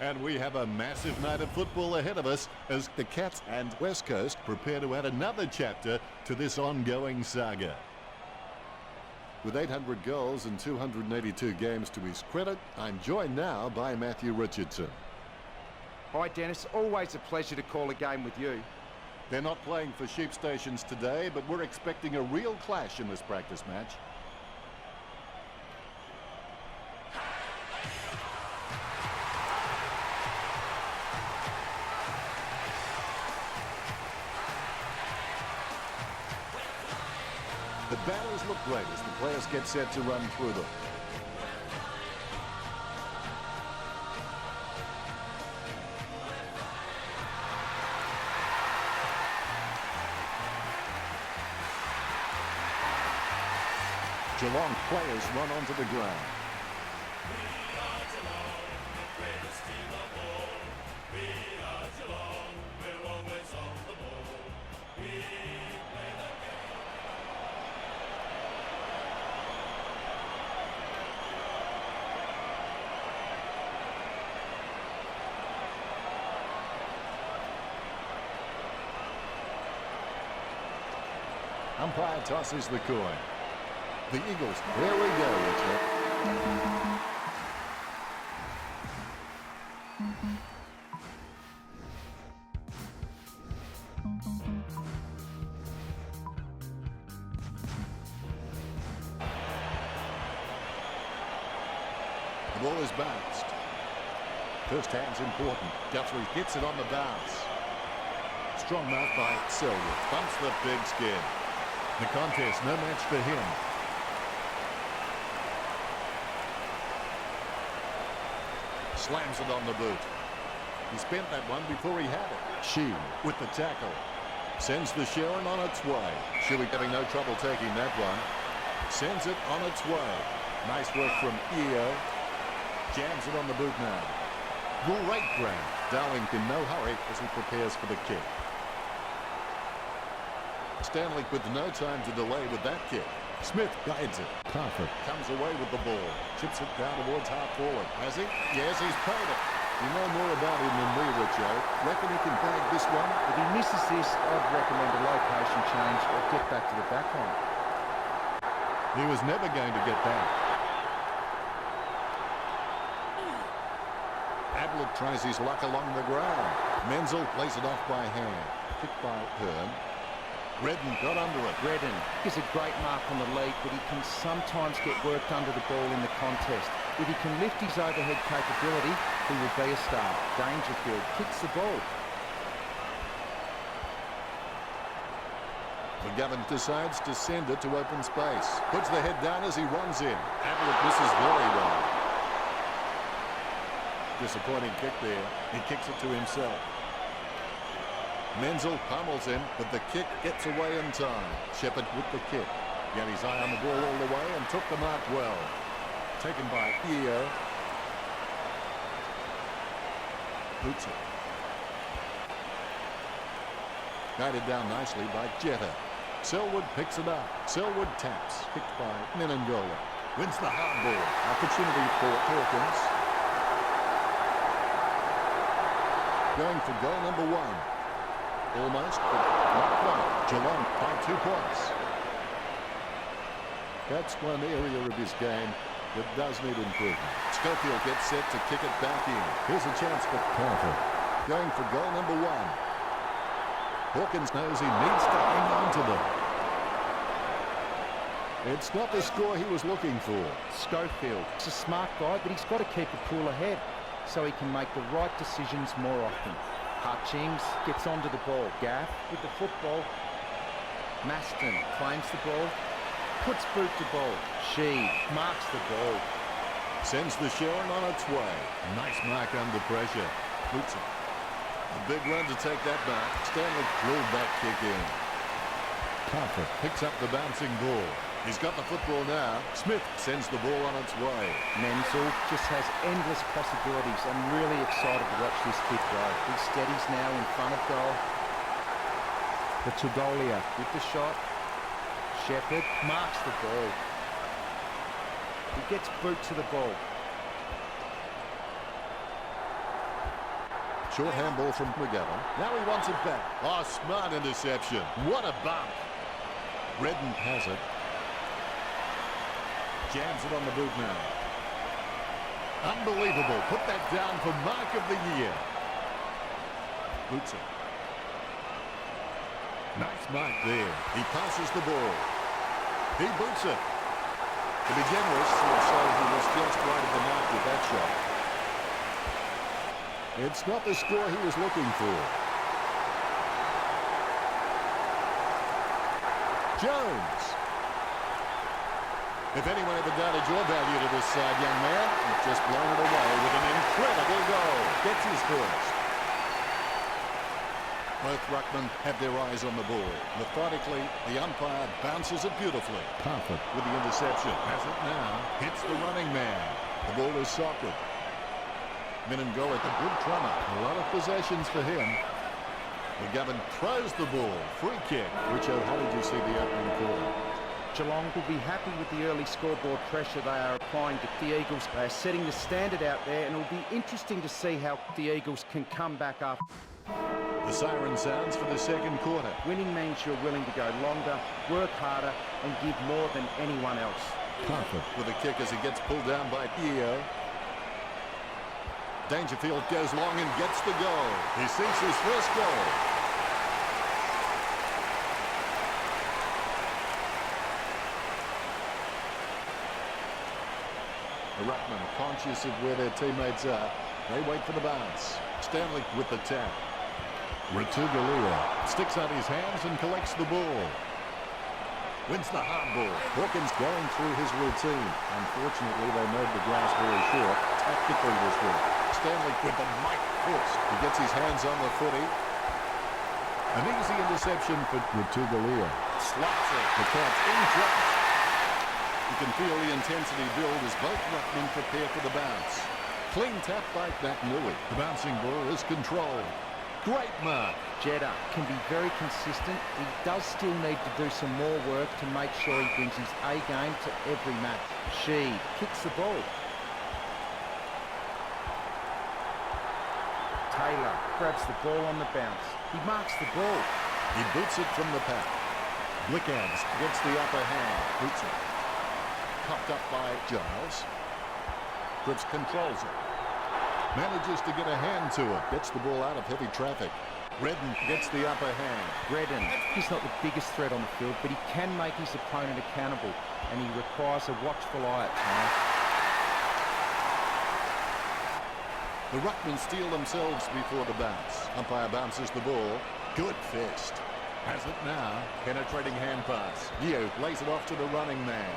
And we have a massive night of football ahead of us as the Cats and West Coast prepare to add another chapter to this ongoing saga. With 800 goals and 282 games to his credit, I'm joined now by Matthew Richardson. Hi Dennis, always a pleasure to call a game with you. They're not playing for sheep stations today, but we're expecting a real clash in this practice match. The batters look great as the players get set to run through them. Geelong players run onto the ground. Umpire tosses the coin. The Eagles, there we go, Richard. The ball is bounced. First hand's important. Guthrie gets it on the bounce. Strong mark by Selwood. Bumps the big skin. The contest, no match for him. Slams it on the boot. He spent that one before he had it. Sheen with the tackle. Sends the Sharon on its way. Shuey having no trouble taking that one. Sends it on its way. Nice work from Eo. Jams it on the boot now. Great grab. Darling in no hurry as he prepares for the kick. Stanley with no time to delay with that kick. Smith guides it. Parker comes away with the ball. Chips it down towards half forward. Has he? Yes, he's paid it. You know more about him than we, Richo. Reckon he can bag this one? If he misses this, I'd recommend a location change or get back to the back line. He was never going to get that. Ablett tries his luck along the ground. Menzel plays it off by hand. Kicked by Hearn. Redden got under it. Redden is a great mark on the lead, but he can sometimes get worked under the ball in the contest. If he can lift his overhead capability, he will be a star. Dangerfield kicks the ball. McGovern decides to send it to open space. Puts the head down as he runs in. Ablett misses very well. Disappointing kick there. He kicks it to himself. Menzel pummels him, but the kick gets away in time. Shepherd with the kick. Got his eye on the ball all the way and took the mark well. Taken by Eo. Boots it. Guided down nicely by Jetta. Selwood picks it up. Selwood taps. Picked by Menangola. Wins the hard ball. Opportunity for Hawkins. Going for goal number 1. Almost, but not quite. Geelong by 2 points. That's one area of his game that does need improvement. Schofield gets set to kick it back in. Here's a chance for Carter. Going for goal number 1. Hawkins knows he needs to hang on to them. It's not the score he was looking for. Schofield, he's a smart guy, but he's got to keep a cool ahead so he can make the right decisions more often. Hutchings gets onto the ball. Gaff with the football. Maston claims the ball. Puts boot to ball. She marks the ball. Sends the Sharon on its way. Nice mark under pressure. Puts it. A big run to take that back. Stanley drilled that kick in. Parker picks up the bouncing ball. He's got the football now. Smith sends the ball on its way. Menzel just has endless possibilities. I'm really excited to watch this kid go. He steadies now in front of goal. The Tugolia with the shot. Shepherd marks the ball. He gets boot to the ball. Short handball from McGovern. Now he wants it back. Oh, smart interception. What a bump. Redden has it. Jams it on the boot now. Unbelievable. Put that down for mark of the year. Boots it. Nice mark there. He passes the ball. He boots it. To be generous, he'll say he was just right at the mark with that shot. It's not the score he was looking for. Jones. If anyone ever doubted your value to this side, young man, you've just blown it away with an incredible goal. Gets his first. Both ruckmen have their eyes on the ball. Methodically, the umpire bounces it beautifully. Parfitt with the interception. Has it now. Hits the running man. The ball is socketed. Menengo at the good trummer. A lot of possessions for him. McGovern throws the ball. Free kick. Richo, how did you see the opening quarter? Geelong will be happy with the early scoreboard pressure they are applying to the Eagles. They are setting the standard out there, and it will be interesting to see how the Eagles can come back up. The siren sounds for the second quarter. Winning means you're willing to go longer, work harder, and give more than anyone else. Parfitt with a kick as he gets pulled down by Theo. Dangerfield goes long and gets the goal. He sinks his first goal. The ruckman, conscious of where their teammates are, they wait for the bounce. Stanley with the tap. Ratugalia sticks out his hands and collects the ball. Wins the hard ball. Hawkins going through his routine. Unfortunately, they made the grass very short. Tactically this week. Stanley with the mic forced. He gets his hands on the footy. An easy interception for Ratugalia. Slots it. The catch in front. You can feel the intensity build as both ruckmen prepare for the bounce. Clean tap by McNui. The bouncing ball is controlled. Great mark. Jeddah can be very consistent. He does still need to do some more work to make sure he brings his A game to every match. Sheed kicks the ball. Taylor grabs the ball on the bounce. He marks the ball. He boots it from the pack. Blickabs gets the upper hand. Boots it. Popped up by Giles. Cripps controls it. Manages to get a hand to it. Gets the ball out of heavy traffic. Redden gets the upper hand. Redden, he's not the biggest threat on the field, but he can make his opponent accountable, and he requires a watchful eye at times. The ruckmen steal themselves before the bounce. Umpire bounces the ball. Good fist. Has it now. Penetrating hand pass. Dio lays it off to the running man.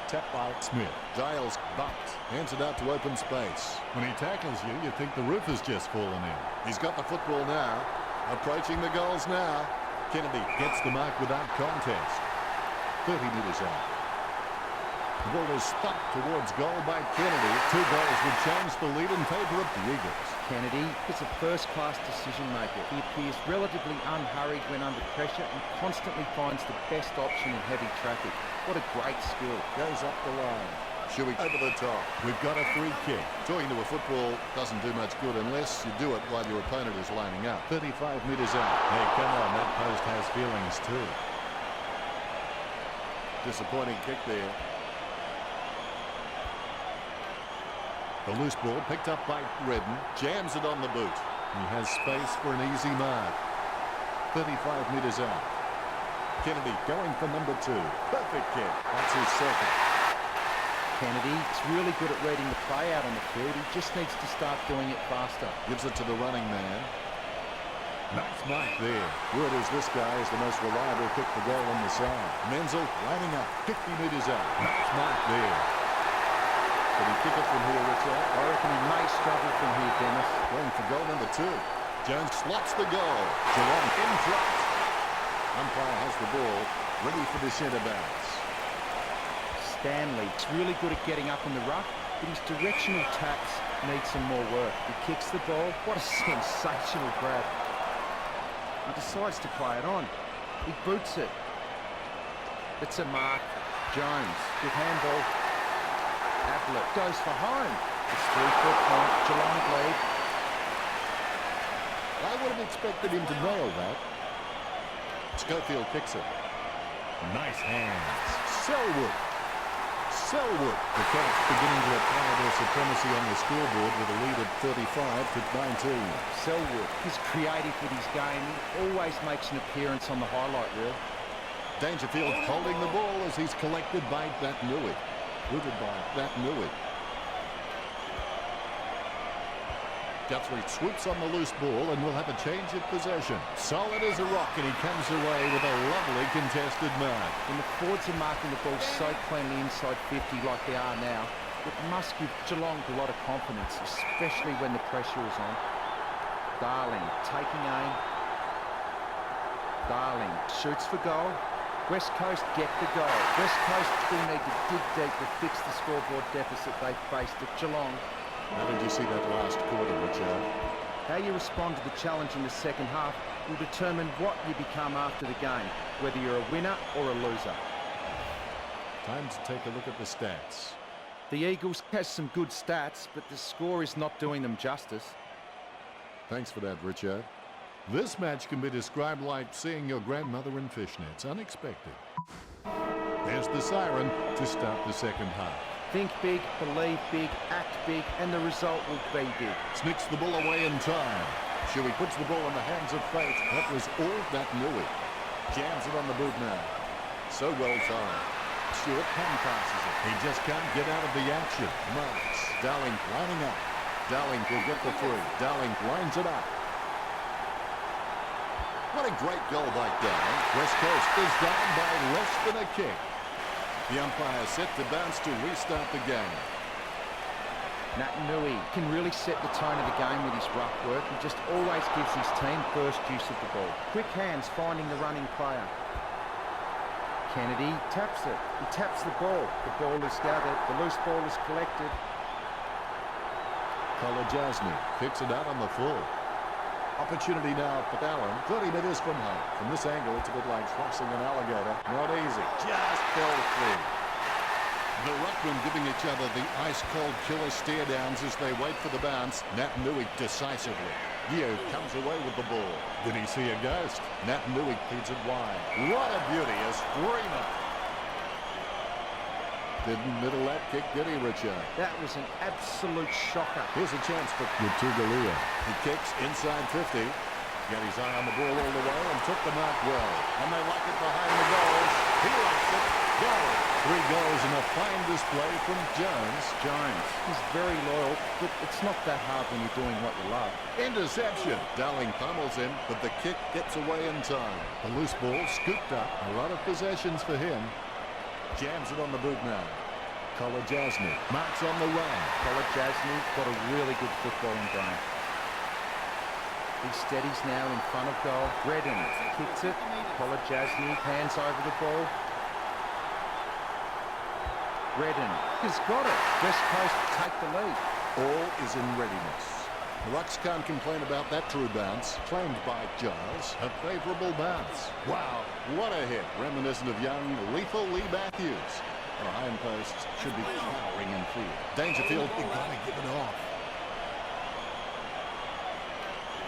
Tap by Smith. Giles bumped. Hands it out to open space. When he tackles you, you think the roof has just fallen in. He's got the football now. Approaching the goals now. Kennedy gets the mark without contest. 30 metres out. The ball is stuck towards goal by Kennedy. 2 goals would change the lead in favour of the Eagles. Kennedy is a first-class decision maker. He appears relatively unhurried when under pressure and constantly finds the best option in heavy traffic. What a great skill. Goes up the line. Shuey over the top. We've got a free kick. Talking to a football doesn't do much good unless you do it while your opponent is lining up. 35 metres out. Hey, come on, that post has feelings too. Disappointing kick there. The loose ball picked up by Redden. Jams it on the boot. He has space for an easy mark. 35 metres out. Kennedy going for number 2. Perfect kick. That's his second. Kennedy is really good at reading the play out on the field. He just needs to start doing it faster. Gives it to the running man. Nice mark there. Word is this guy is the most reliable kick for goal on the side. Menzel lining up. 50 metres out. Nice mark there. Can he kick it from here, Richard? I reckon he may struggle from here, Dennis. Going for goal number 2. Jones slots the goal. Geelong in front. Umpire has the ball, ready for the centre bounce. Stanley is really good at getting up in the ruck, but his directional taps need some more work. He kicks the ball. What a sensational grab. He decides to play it on. He boots it. It's a mark. Jones with handball. Ablett goes for home. It's 3-foot point. Geelong lead. I would have expected him to nail that. Schofield kicks it. Nice hands. Selwood. The Cats beginning to apply their supremacy on the scoreboard with a lead of 35-19. Selwood is creative with his game. He always makes an appearance on the highlight reel. Dangerfield holding the ball as he's collected by Batnui. Rooted by Batnui. Guthrie swoops on the loose ball and will have a change of possession. Solid as a rock, and he comes away with a lovely contested mark. When the forwards are marking the ball so cleanly inside 50 like they are now, it must give Geelong a lot of confidence, especially when the pressure is on. Darling taking aim. Darling shoots for goal. West Coast get the goal. West Coast still need to dig deep to fix the scoreboard deficit they faced at Geelong. How did you see that last quarter, Richard? How you respond to the challenge in the second half will determine what you become after the game, whether you're a winner or a loser. Time to take a look at the stats. The Eagles has some good stats, but the score is not doing them justice. Thanks for that, Richard. This match can be described like seeing your grandmother in fishnets. Unexpected. There's the siren to start the second half. Think big, believe big, act big, and the result will be big. Snicks the ball away in time. Shuey puts the ball in the hands of fate. That was all that knew it. Jams it on the boot now. So well timed. Stewart hand passes it. He just can't get out of the action. Marks. Darling lining up. Darling will get the three. Darling lines it up. What a great goal by Darling. West Coast is down by less than a kick. The umpire set to bounce to restart the game. Nui can really set the tone of the game with his rough work. He just always gives his team first use of the ball. Quick hands finding the running player. Kennedy taps it. He taps the ball. The ball is gathered. The loose ball is collected. Kolajasny picks it out on the full. Opportunity now for Allen. 30 metres from home. From this angle, it's a bit like crossing an alligator. Not easy. Just fell through. The ruckmen giving each other the ice-cold killer stare-downs as they wait for the bounce. Nat Nui decisively. Yeo comes away with the ball. Did he see a ghost? Nat Nui feeds it wide. What a beauty, a screamer. Didn't middle that kick, did he, Richard? That was an absolute shocker. Here's a chance for Tugalia. He kicks inside 50. Got his eye on the ball all the way and took the mark well. And they like it behind the goals. He likes it. Goal. 3 goals and a fine display from Jones. Jones is very loyal, but it's not that hard when you're doing what you love. Interception. Darling pummels him, but the kick gets away in time. The loose ball scooped up. A lot of possessions for him. Jams it on the boot now. Kolajasny marks on the run. Kolajasny got a really good footballing brain. He steadies now in front of goal. Redden kicks it. Kolajasny hands over the ball. Redden has got it. West Coast take the lead. All is in readiness. The Rucks can't complain about that true bounce. Claimed by Giles. A favourable bounce. Wow, what a hit. Reminiscent of young, lethal Lee Matthews. The hind posts should be cowering in fear. Dangerfield, you've got to give it off.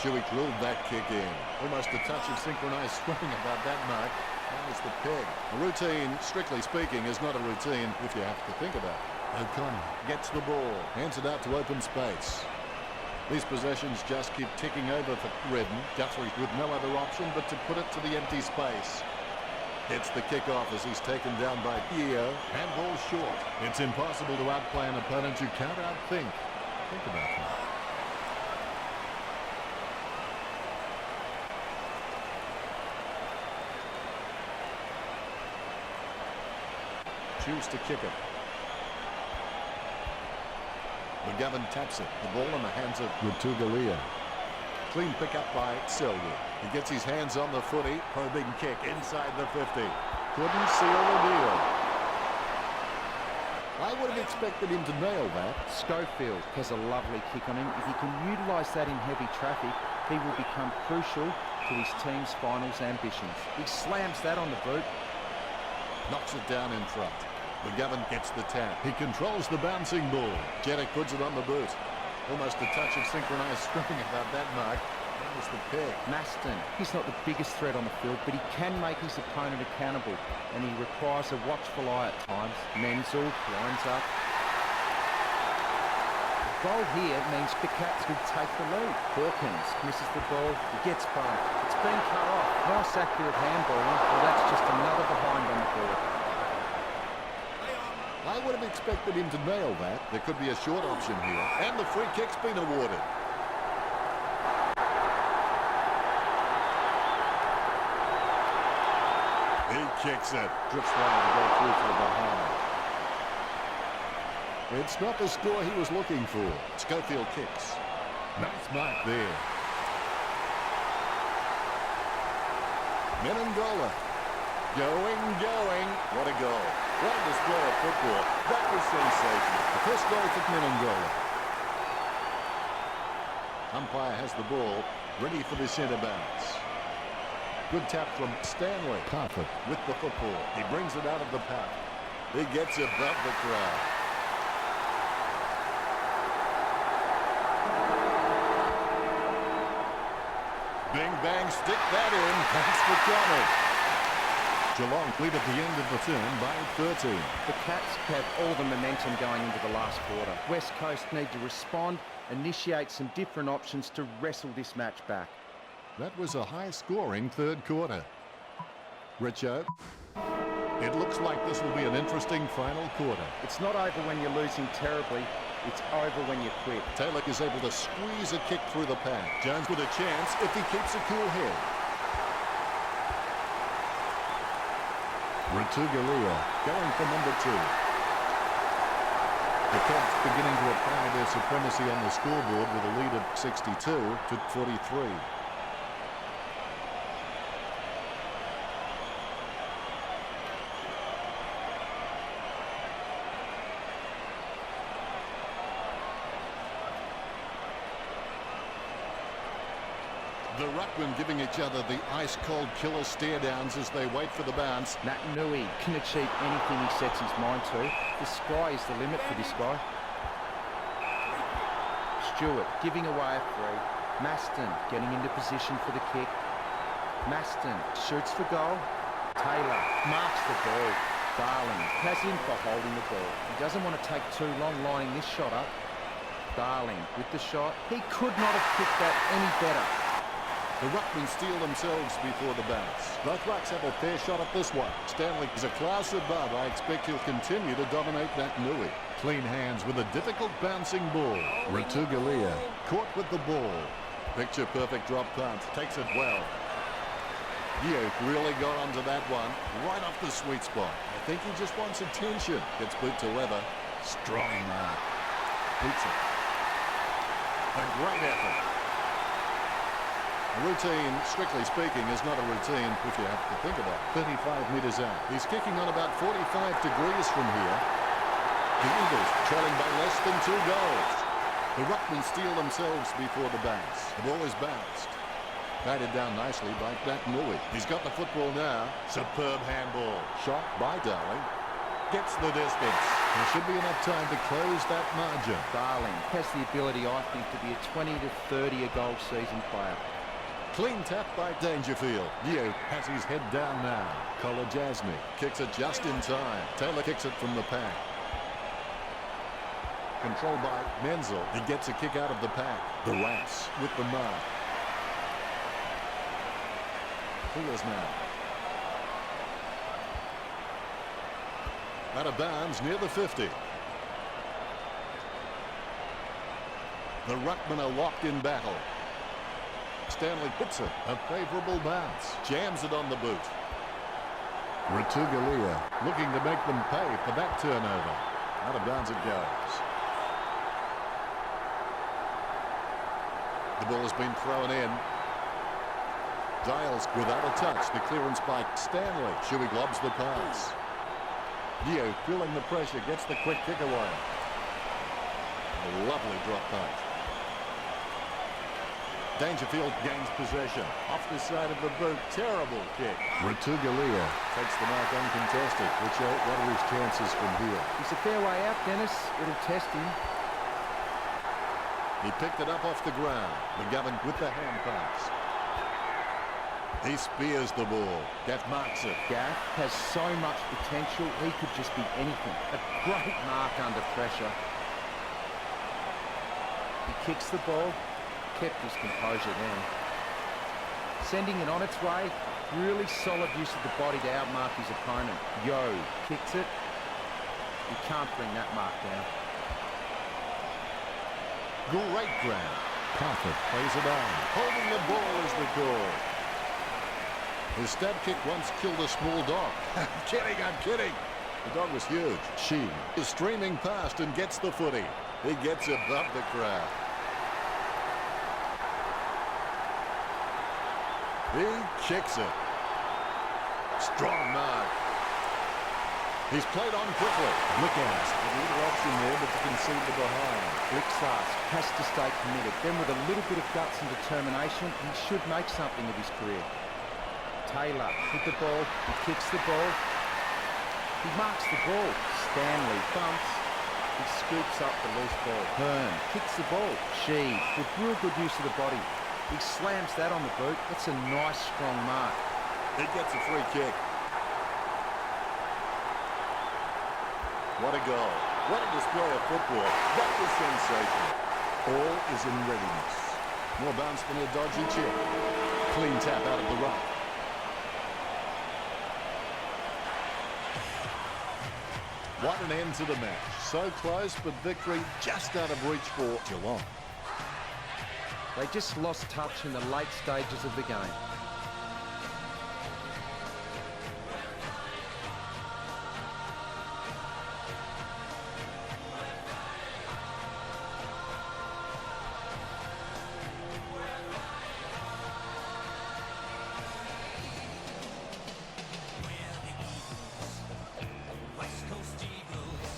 Shuey drilled that kick in. Almost a touch of synchronised swimming about that mark. That was the peg. A routine, strictly speaking, is not a routine if you have to think about it. O'Connor gets the ball. Hands it out to open space. These possessions just keep ticking over for Redden. Guthrie with no other option but to put it to the empty space. It's the kickoff as he's taken down by Yeo. Handball short. It's impossible to outplay an opponent you can't outthink. Think about that. Choose to kick it. McGovern taps it. The ball in the hands of Tugalia. Clean pick up by Selwood. He gets his hands on the footy. Probing kick inside the 50. Couldn't seal the deal. I would have expected him to nail that. Schofield has a lovely kick on him. If he can utilise that in heavy traffic, he will become crucial to his team's finals ambitions. He slams that on the boot. Knocks it down in front. McGovern gets the tap. He controls the bouncing ball. Jeddick puts it on the boot. Almost a touch of synchronised stripping about that mark. That was the pick. Maston, he's not the biggest threat on the field, but he can make his opponent accountable, and he requires a watchful eye at times. Menzel lines up. The goal here means the Cats will take the lead. Hawkins misses the ball. He gets bumped. It's been cut off. Nice accurate handballing. Well, that's just another behind on the board. I would have expected him to nail that. There could be a short option here. And the free kick's been awarded. He kicks it. Drifts wide to go through for the behind. It's not the score he was looking for. Schofield kicks. Nice mark there. Menengola. Going. What a goal. What a display of football. That was sensational. The first goal for Menengola. Umpire has the ball, ready for the centre bounce. Good tap from Stanley. Parfit with the football. He brings it out of the pack. He gets above the crowd. Bing, bang, stick that in. Thanks for coming. Geelong lead at the end of the turn by 13. The Cats have all the momentum going into the last quarter. West Coast need to respond, initiate some different options to wrestle this match back. That was a high-scoring third quarter. Richo. It looks like this will be an interesting final quarter. It's not over when you're losing terribly. It's over when you quit. Taylor is able to squeeze a kick through the pack. Jones with a chance if he keeps a cool head. Ratugalia going for number 2. The Cats beginning to apply their supremacy on the scoreboard with a lead of 62 to 43. The ruckmen giving each other the ice-cold killer stare-downs as they wait for the bounce. Nat Nui can achieve anything he sets his mind to. The sky is the limit for this guy. Stewart giving away a free. Maston getting into position for the kick. Maston shoots for goal. Taylor marks the ball. Darling has him for holding the ball. He doesn't want to take too long lining this shot up. Darling with the shot. He could not have kicked that any better. The ruckmen steal themselves before the bounce. Both rucks have a fair shot at this one. Stanley is a class above. I expect he'll continue to dominate that Nui. Clean hands with a difficult bouncing ball. Ratugalia caught with the ball. Picture perfect drop punt. Takes it well. Youth really got onto that one. Right off the sweet spot. I think he just wants attention. Gets boot to leather. Strong mark. Beats it. A great effort. A routine, strictly speaking, is not a routine if you have to think about it. 35 metres out. He's kicking on about 45 degrees from here. The Eagles trailing by less than 2 goals. The ruckmen steal themselves before the bounce. The ball is bounced. Batted down nicely by Nat Nui. He's got the football now. Superb handball. Shot by Darling. Gets the distance. There should be enough time to close that margin. Darling has the ability, I think, to be a 20 to 30 a goal season player. Clean tap by Dangerfield. Dio has his head down now. Kolajasny kicks it just in time. Taylor kicks it from the pack. Controlled by Menzel. He gets a kick out of the pack. The Rats with the mark. Clears now. Out of bounds near the 50. The ruckmen are locked in battle. Stanley puts it. A favourable bounce. Jams it on the boot. Ratugalia looking to make them pay for that turnover. Out of bounds it goes. The ball has been thrown in. Dials without a touch. The clearance by Stanley. Shuey lobs the pass. Dio feeling the pressure. Gets the quick kick away. A lovely drop punt. Dangerfield gains possession. Off the side of the boot. Terrible kick. Ratugalia takes the mark uncontested. Which what are his chances from here? He's a fair way out, Dennis. It'll test him. He picked it up off the ground. McGovern with the hand pass. He spears the ball. Gaff marks it. Gaff has so much potential. He could just be anything. A great mark under pressure. He kicks the ball. Kept his composure then. Sending it on its way. Really solid use of the body to outmark his opponent. Yo kicks it. You can't bring that mark down. Great ground. Parker plays it on. Holding the ball is the goal. His stab kick once killed a small dog. I'm kidding. The dog was huge. She is streaming past and gets the footy. He gets above the crowd. He kicks it. Strong mark. He's played on quickly. Look out. A little option there, but you can see the behind. Blixas has to stay committed. Then with a little bit of guts and determination, he should make something of his career. Taylor with the ball. He kicks the ball. He marks the ball. Stanley bumps. He scoops up the loose ball. Hearn kicks the ball. She with real good use of the body. He slams that on the boot. That's a nice, strong mark. He gets a free kick. What a goal. What a display of football. That was sensational. All is in readiness. More bounce than a dodgy chip. Clean tap out of the ruck. What an end to the match. So close, but victory just out of reach for Geelong. They just lost touch in the late stages of the game.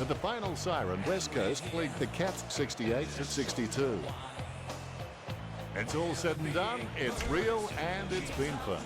At the final siren, West Coast lead the Cats 68-62. It's all said and done, it's real and it's been fun.